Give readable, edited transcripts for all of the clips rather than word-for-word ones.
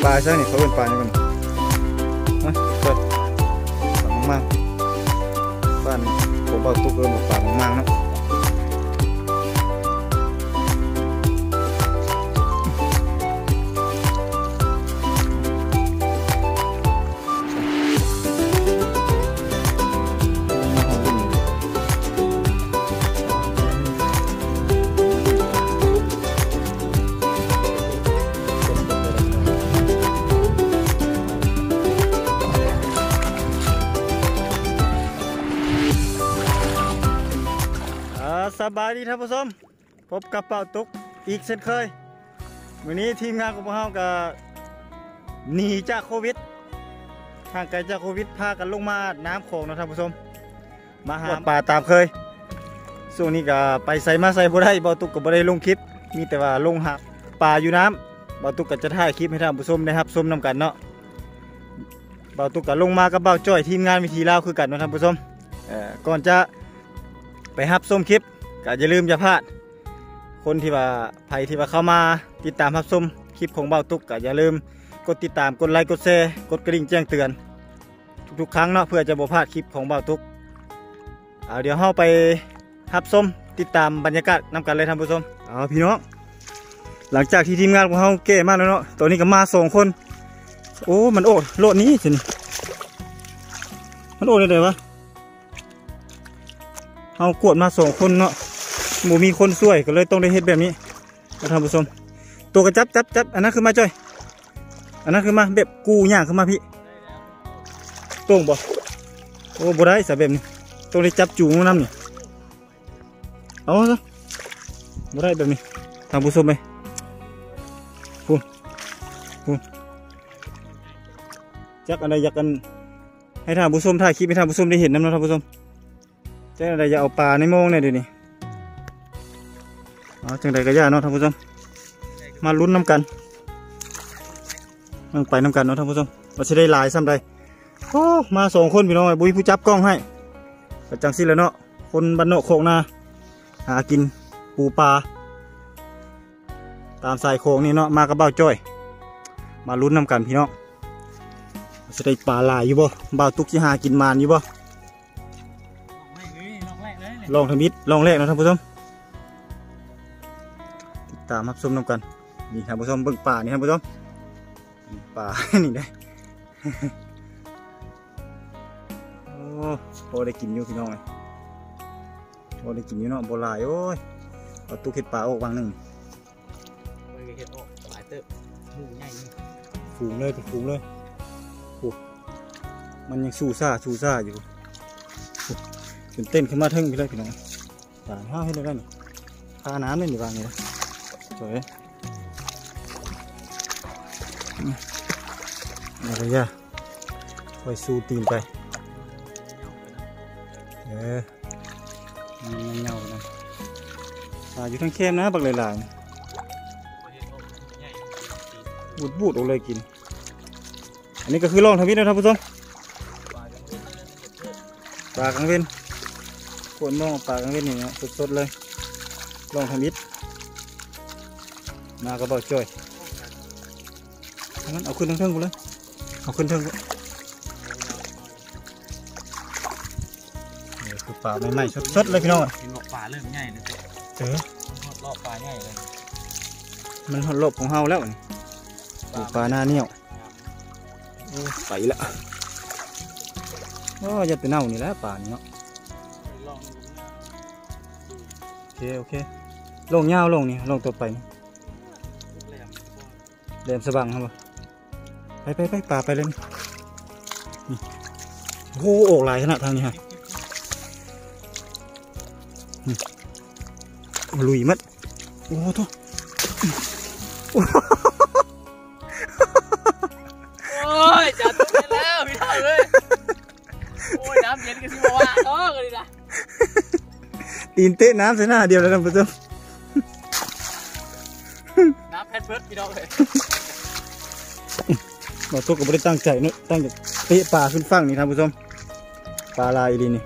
ลาใช่ไหมเขาเป็นปลาอย่างนี้นะเปิดปลามั่งบ้านผมเอาตุ๊กเลยปลามั่งเนาะสบายดีท่านผู้ชมพบกับเป่าตุกอีกเช่นเคยวันนี้ทีมงานของพวกเราก็หนีจากโควิดห่างไกลจากโควิดพากันลงมาน้ำโขงนะท่านผู้ชมมาหาปลาตามเคยช่วงนี้ก็ไปใส่มาใส่บ่ได้เป่าตุกก็บ่ได้ลงคลิปมีแต่ว่าลงหาปลาอยู่น้ำเป่าตุกก็จะถ่ายคลิปให้ท่านผู้ชมได้รับชมนำกันเนาะเป่าตุกก็ลงมากับเป่าจ้อยทีมงานวิธีลาวคือกันนะท่านผู้ชมก่อนจะไปรับชมคลิปก็อย่าลืมอย่าพลาดคนที่ว่าใครที่ว่าเข้ามาติดตามรับชมคลิปของเบาตุกก็อย่าลืมกดติดตามกดไลค์กดแชร์กดกระดิ่งแจ้งเตือนทุกๆครั้งเนาะเพื่อจะบ่พลาดคลิปของเบาตุกเดี๋ยวเราไปรับชมติดตามบรรยากาศนำกันเลยท่านผู้ชมพี่น้องหลังจากที่ทีมงานของเราเก๋มากแล้วเนาะตัวนี้ก็มา2 คนโอ้มันโอดโลดนี้สิมันโอดเลยวะเอากวดมา2 คนเนาะหมูมีคนช่วยก็เลยต้องได้เฮ็ดแบบนี้ท่านผู้ชมตัวกระจับอันนั้นคือมาจ้อยอันนั้นคือมาแบบกูย่างขึ้นมาพี่ตรงบ่โอ้บ่ได้สแบบนี้ต้องได้จับจูงน้ำนี่เอาซะบ่ได้แบบนี้ท่านผู้ชมไปพูนจักอันใดอยากกันให้ท่านผู้ชมถ่ายคลิปให้ท่านผู้ชมได้เห็นน้ำเนาะท่านผู้ชมจังใดจะเอาปลาในโมงเนี่ยเดี๋ยวนี้จังใดก็ย่าเนาะท่านผู้ชมมาลุ้นน้ำกันไปน้ำกันเนาะท่านผู้ชมเราจะได้ลายซ้ำใดโอ้มา2 คนพี่น้องบุ้ยผู้จับกล้องให้ประจังสิแล้วเนาะคนบ้านโนโคกนาหากินปูปลาตามสายโค้งนี่เนาะมากับเบ้าจ้อยมาลุ้นน้ำกันพี่น้องจะได้ปลาลายอยู่บ่เบ้าตุกที่หากินมานอยู่บ่ลองทมิดลองแรกนะท่านผู้ชมติดตามรับชมนำกันนี่ท่านผู้ชมเบิ่งป่านี่ท่านผู้ชมป่า นี่ได้ โอ้พอได้กินอยู่พี่น้องเลยพอได้กินอยู่เนาะโบราณโอ้ยเอาตู้เห็ดป่าออกวางหนึ่งฝูงเลยเป็นฝูงเลยโอ้มันยังสู้ซ่าอยู่เต้นขึ้นมาทึ่งไปเลยพี่น้องสารห้าให้เลยได้หนิพาน้ำเลยหนิวางเลยนะสวยอะไรย่าคอยสู้ตีนไปมันเงาๆนะอยู่ทั้งเข้มนะบักหลายๆบูดออกเลยกินอันนี้ก็คือลองทวิตนะท่านผู้ชมปลากังเว้นขวนมองปลากังเว้นนี่นะสดๆเลยลองทมิดมากระเป๋าจ้อยงั้นเอาขึ้นทั้งๆกูเลยเอาขึ้นทั้งนี่คือปลาใหม่ๆสดๆเลยพี่น้องเป็นปลาเริ่มใหญ่เลยรอบปลาใหญ่เลยมันหลบของเฮาแล้วปลาหน้าเนี้ยวไปละอย่าไปเน่านี่แหละปลานี่เนาะโอเคลงเงาลงนี่ลงตัวไปแหลมสบังครับไปปลาไปเลยนี่โอ้โหหลายขนาดทางนี้ฮะลุยมัดโอ้โหโอ้ยจัดไปแล้วพี่ท่านเลยโอ้ยน้ำเย็นกันสิบอกว่าท้อกันเลยนะตีนเตะน้ำใส่หน้าเดียวแล้วท่านผู้ชมน้ำแพทเพิร์ดพี่น้องเลยเราทุกคนไม่ได้ตั้งใจเนอะตั้งใจเตะปลาขึ้นฝั่งนี่ท่านผู้ชมปลาลายดีนี่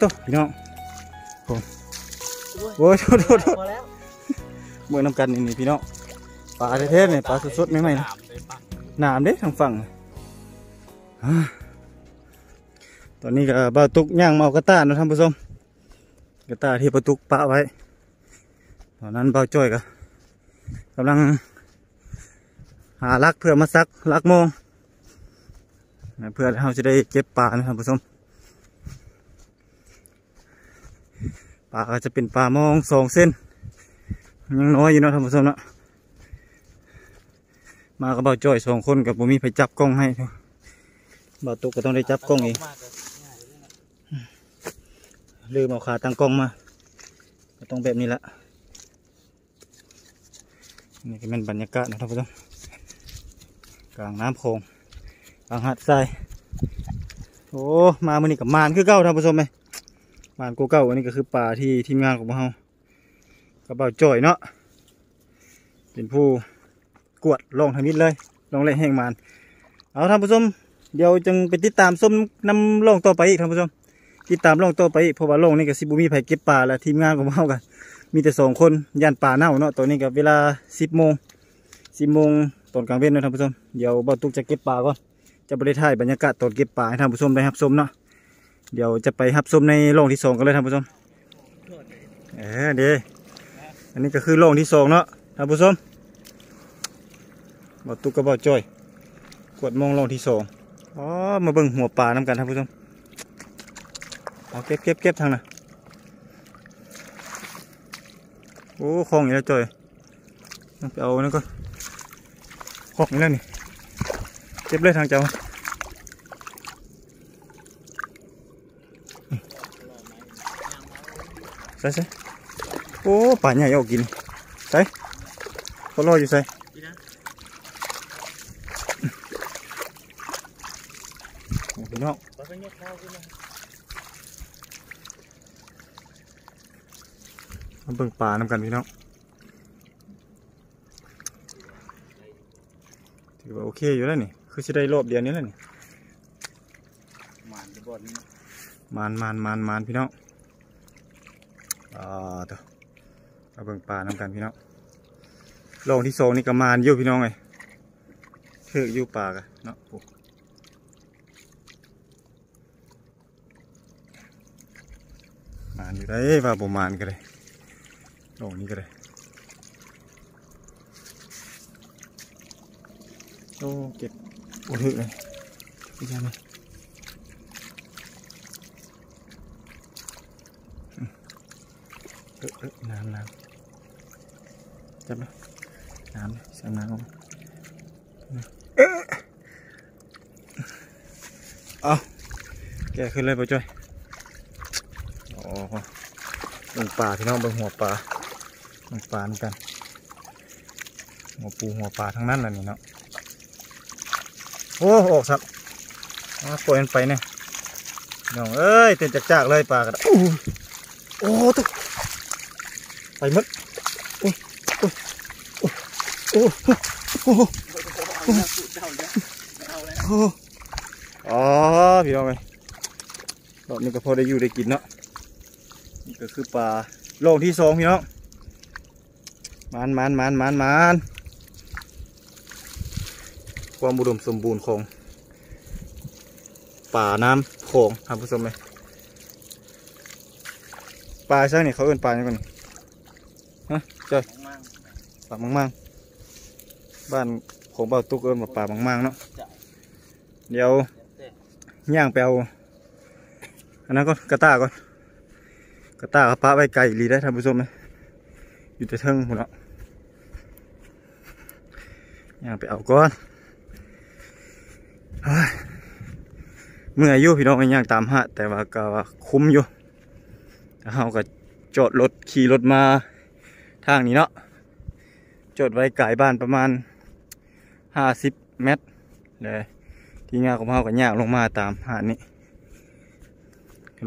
ตัวพี่น้องโอ้ยโทษเมื่อน้ำกันนี่พี่น้อง ปลาเท่ๆเนี่ยปลาสดๆใหม่ๆนะหนามเด้ทางฝั่งตอนนี้ก็บ่าวตุกย่างเมากระต้านะท่านผู้ชมกระต้าที่ประตุกปะไว้ตอนนั้นบ่าวจ้อยก็กำลังหาลักเพื่อมาซักลักโมงเพื่อเราจะได้เก็บปลานะท่านผู้ชมปลาก็จะเป็นปลามอง2 เส้นยังน้อยอยู่นะท่านผู้ชมนะมากับบ่าวจ้อย2 คนกับผมมีไปจับกล้องให้บ่าวตุกก็ต้องได้จับกล้องเองลืมเอาขาตั้งกล้องมาก็ต้องแบบนี้ละนี่ก็เป็นบรรยากาศนะท่านผู้ชมกลางน้ำโขงกลางหาดทรายโอ้มาเมื่อนี้กับมานคือเก้าท่านผู้ชมไหมมานกูเก้าอันนี้ก็คือป่าที่ทีมงานของเรากับบ่าวจ้อยเนาะเป็นผู้กวดลงทมิดเลยลงเลยแห้งมานเอาท่านผู้ชมเดี๋ยวจึงไปติดตามส้มน้ำลงต่อไปอีกท่านผู้ชมติดตามลงต่อไปอีกเพราะว่าลงนี่กับซิบูมีไผ่เก็บป่าและทีมงานของเรากันมีแต่2 คนยันป่าเน่าเนาะตอนนี้กับเวลา10 โมงตอนกลางเว้นนะท่านผู้ชมเดี๋ยวบ่าวตุกจะเก็บป่าก่อนจะไปถ่ายบรรยากาศตอนเก็บป่าให้ท่านผู้ชมได้รับชมเนาะเดี๋ยวจะไปรับชมในโรงที่2กันเลยท่านผู้ชมเดี๋ยวอันนี้ก็คือโรงที่2เนาะท่านผู้ชมบ่าวตุกกับบ่าวจ้อยกดมองโรงที่2อ๋อมาเบิ่งหัวปลาน้ำกันท่านผู้ชมเอาเก็บทางน่ะโอ้คลองอย่างนี้จ้อยไปเอานั่นก็คลองอย่างนี้นี่เก็บเลยทางเจ้าใส่โอ้ป่าใหญ่ออกกินใส่เขาลอยอยู่ใส่พี่น้องมาเบิ่งป่านำกันพี่น้องถือว่าโอเคอยู่แล้วนี่คือจะได้รอบเดียวนี้แล้วนี่มานพี่น้องตัวมาเบิ่งป่านำกันพี่น้องโรงที่2นี่ก็มานอยู่พี่น้องไงคืออยู่ป่ากันเนาะมานอยู่ได้ว่าบ่มานกันเลยโอ้นี่ก็เลยโอ้เก็บโอ้ถึกเลยพี่ชายไหมน้ำจับไหมน้ำใส่น้ำเอาแกขึ้นเลยป่ะจ้อยโอ้เบิ่งป่าพี่น้องเบิ่งหัวปลาเบิ่งปลาเหมือนกันหัวปูหัวปลาทั้งนั้นแหละนี่เนาะโอ้ออกสับปล่อยมันไปเนี่ยน้องเอ้ยเต้นจากเลยปลากันโอ้ตุ๊กไปมัดโอ้อ๋อพี่น้องเลยรอบนี้ก็พอได้อยู่ได้กินเนาะนี่ก็คือปลาโลงที่2พี่น้องมันความอุดมสมบูรณ์ของป่าน้ำโขงท่านผู้ชมเลยปลาใช่เนี่ยเขาเอิ้นปลาอย่างนี้ฮะเจ้าปลามังบ้านของบ่าวตุกเอิ้นว่าปลามังเนาะเดี๋ยวย่างไปเอาอันนั้นก็กระต้าก่อนกระต้าปลาไว้ไก่รีได้ท่านผู้ชมไหมอยู่แต่เทิงหมดแล้วย่างไปเอาก่อนเมื่ออายุพี่น้องย่างตามหาแต่ว่าก็คุ้มอยู่เขาก็จอดรถขี่รถมาทางนี้เนาะจอดไว้ไกลบ้านประมาณ50 เมตรเลยที่งานของเขาก็ย่างลงมาตามหาดนี้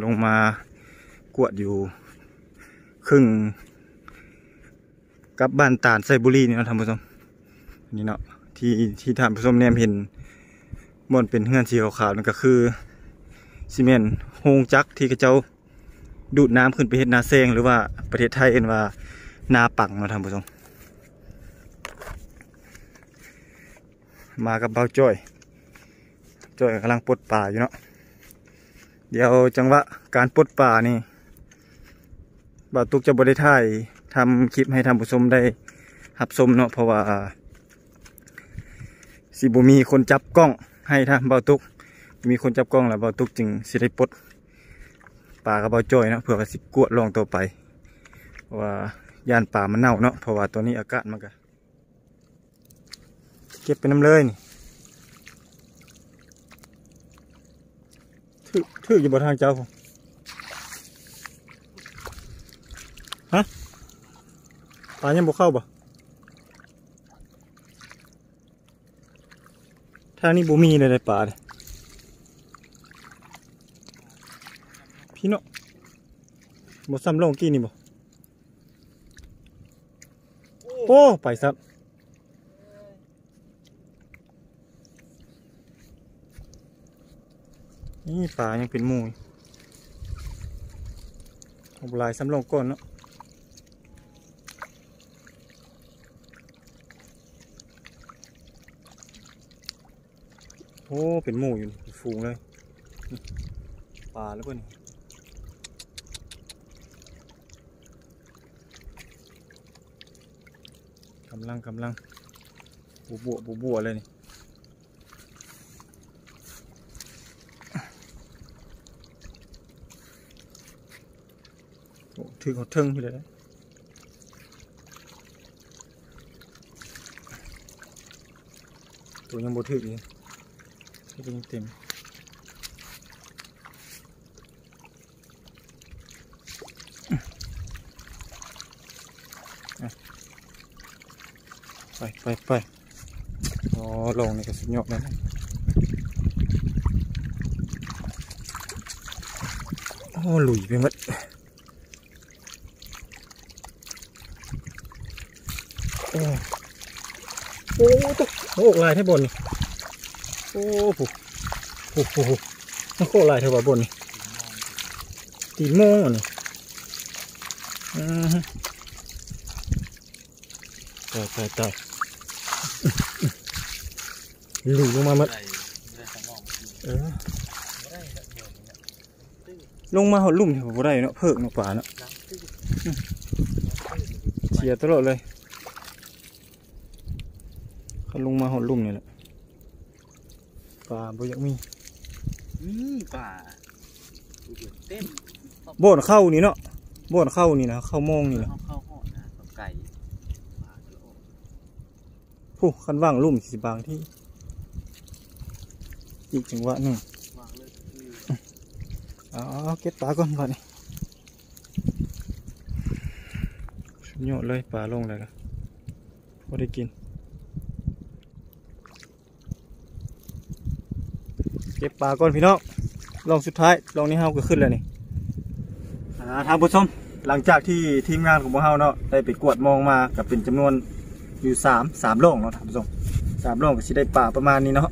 ลงมากวดอยู่ครึ่งกับบ้านตาลไซบุรีนี่เนาะท่านผู้ชมนี่เนาะที่ท่านผู้ชมแนมเห็นบนเป็นเฮือนสีขาวๆนั่นก็คือซีเมนต์โฮงจักที่กระเจ้าดูดน้ำขึ้นไปเฮ็ดนาแซงหรือว่าประเทศไทยเอ็นว่านาปังเนาะท่านผู้ชม มากับเบาจ้อยกำลังปลดป่าอยู่เนาะเดี๋ยวจังหวะการปลดป่านี่บ่าวตุกจะบริถ่ายทำคลิปให้ท่านผู้ชมได้รับชมเนาะเพราะว่าสิบุมีคนจับกล้องให้ท่านบ่าวตุกมีคนจับกล้องแล้วบ่าวตุกจึงสิได้ปลดป่ากับเบาจ้อยเนาะเพื่อสิกวดลองต่อไปเพราะว่าย่านป่ามันเน่าเนาะเพราะว่าตัวนี้อากาศมันก็เก็บไปน้ำเลยนี่ถืออยู่บนทางเจ้าผมฮะป่ายังบุกเข้าบ่ทางนี้บุมีเลยในป่าเลยพี่เนาะบ่ซ้ำลงกี้นี่บ่โอ้ไปซับนี่ป่ายังเป็นหมูเอาลายซ้ำลงก้นเนาะโอ้เป็นหมูอยู่ฟูงเลยป่าแล้วเพื่อนกำลังบัวเลยนี่ถือเขาเทิงไปเลยตัวยังบดถืออยู่ที่เป็นเต็มไปอ๋อลงนี่ก็สุดยอดเลยนะโอ้หลุยไปหมดโอ้ตุ๊กโอ้ลายที่บนนี่โอ้โหมันโคลายเท่าบนนี่ตีโม่งอ่ะนี่ตายหลุยลงมาหมดลงมาหดลุ่มที่ผมได้เนาะเพิกเนาะป่าเนาะเฉียดตลอดเลยเขาลงมาหดลุ่มนี่แหละป่าบ่อยากมีป่าเต้นบ่อนเข้านี่เนาะบ่อนเข้านี่นะเข้ามองนี่นะเข้าหอดนะไก่ผู้คันว่างลุ่มสิบางที่อีกจังหวะหนึ่งเก็บปลาก่อนก่อนนี่โยนเลยปลาลงเลยกันพอได้กินเก็บปลาก่อนพี่น้องลองสุดท้ายลองนี้เฮาก็ขึ้นเลยนี่ทางผู้ชมหลังจากที่ทีมงานของพวกเฮาเนาะได้ไปกวดมองมากับเป็นจำนวนอยู่สามโล่งเนาะท่านผู้ชม3โล่งก็สิได้ปลาประมาณนี้เนาะ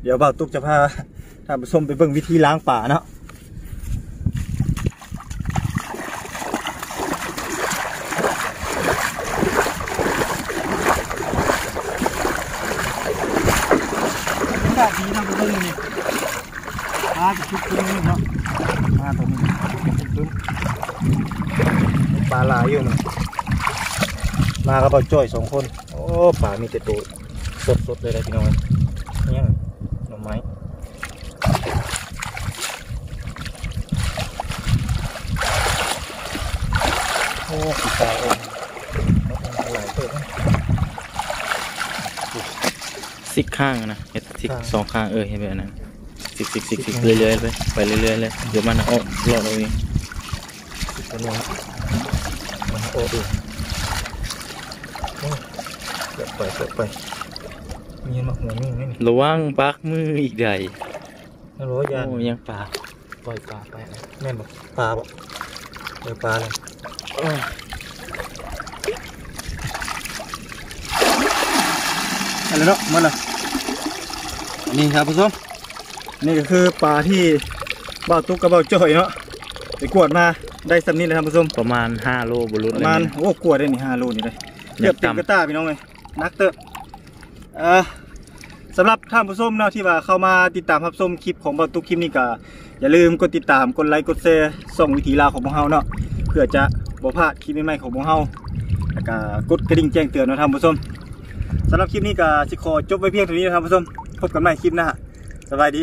เดี๋ยวบ่าวตุ๊กจะพาท่านผู้ชมไปเบิ่งวิธีล้างป่าเนาะดีทำไปเบิ่งนี่ปลาจะชุบขึ้นนี่เนาะปลาตัวนี้ขึ้นปลาลายอยู่มันมากับบ่าวจ้อย2 คนโอ้ปลามีแต่ตัวสดเลยนะพี่น้องเนี่ยหน่อไม้โอ้ปีกาเองหลายตัวซิกข้างนะเห็ดซิก2 ข้างเห็นแบบนั้นซิกเรื่อยๆไปเรื่อยๆเลยเดี๋ยวมันออกหลอดเอาเองตัวนี้มันโอ้ดูเปิดมีมาหัวนี่ไหมระวังปักมืออีกใดฮัลโหลยานยังปลาปล่อยปลาไปแม่นบอกปลาบอกเดี๋ยวปลาเลยอะไรเนาะมันอ่ะนี่ครับผู้ชมนี่ก็คือปลาที่บ่าวตุ๊กกับบ่าวจ้อยเนาะไปกวดมาได้สำนี้เลยครับผู้ชมประมาณ5 โลบรุษประมาณโอ้กวดได้นี่5 โลนี่เลยเกือบเต็มกระต้าพี่น้องเลยนักเตอะส ำหรับท่านผู้ชมเนาะที่ว่าเข้ามาติดตามรับชมคลิปของเบาตุกคลิปนี้ก็อย่าลืมกดติดตามกดไลค์กดแชร์ส่งวิถีลาวของพวกเราเนาะเพื่อจะบ่พลาดคลิปใหม่ๆของพวกเราแล้วก็กดกระดิ่งแจ้งเตือนเนาะท่านผู้ชมสำหรับคลิปนี้ก็สิขอจบไว้เพียงเท่านี้นะท่านผู้ชมพบกันใหม่คลิปหน้าสบายดี